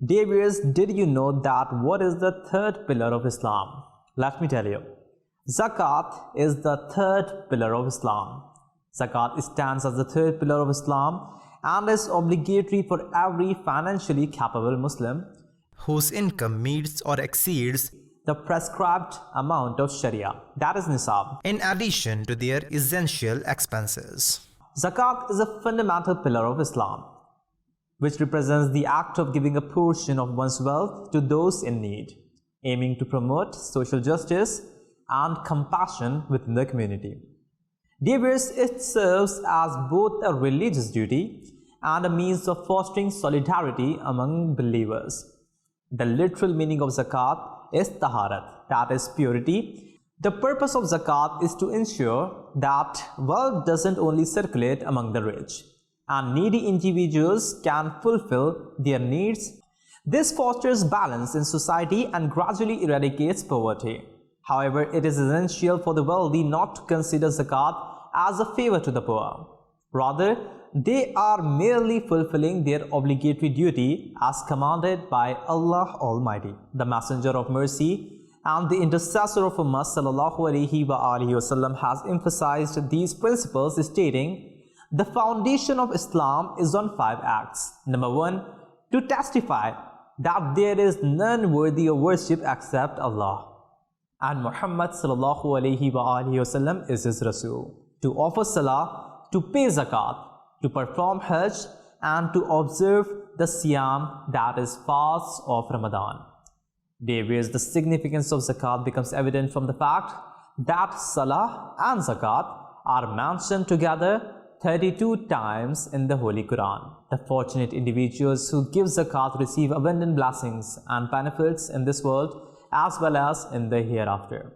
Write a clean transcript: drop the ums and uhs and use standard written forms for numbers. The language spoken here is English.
Dear viewers, did you know that what is the third pillar of Islam? Let me tell you. Zakat is the third pillar of Islam. Zakat stands as the third pillar of Islam and is obligatory for every financially capable Muslim whose income meets or exceeds the prescribed amount of Sharia, that is Nisab, in addition to their essential expenses. Zakat is a fundamental pillar of Islam, which represents the act of giving a portion of one's wealth to those in need, aiming to promote social justice and compassion within the community. Dear viewers, it serves as both a religious duty and a means of fostering solidarity among believers. The literal meaning of zakat is taharat, that is purity. The purpose of zakat is to ensure that wealth doesn't only circulate among the rich, and needy individuals can fulfill their needs. This fosters balance in society and gradually eradicates poverty. However, it is essential for the wealthy not to consider zakat as a favor to the poor. Rather, they are merely fulfilling their obligatory duty as commanded by Allah Almighty, the Messenger of Mercy and the Intercessor of Ummah sallallahu alaihi wasallam has emphasized these principles, stating, the foundation of Islam is on 5 acts. Number 1, to testify that there is none worthy of worship except Allah, and Muhammad sallallahu alaihi wasallam is his Rasul. To offer salah, to pay zakat, to perform hajj, and to observe the siyam, that is fast of Ramadan. Dear viewers, the significance of zakat becomes evident from the fact that salah and zakat are mentioned together 32 times in the Holy Quran. The fortunate individuals who give zakat receive abundant blessings and benefits in this world as well as in the hereafter.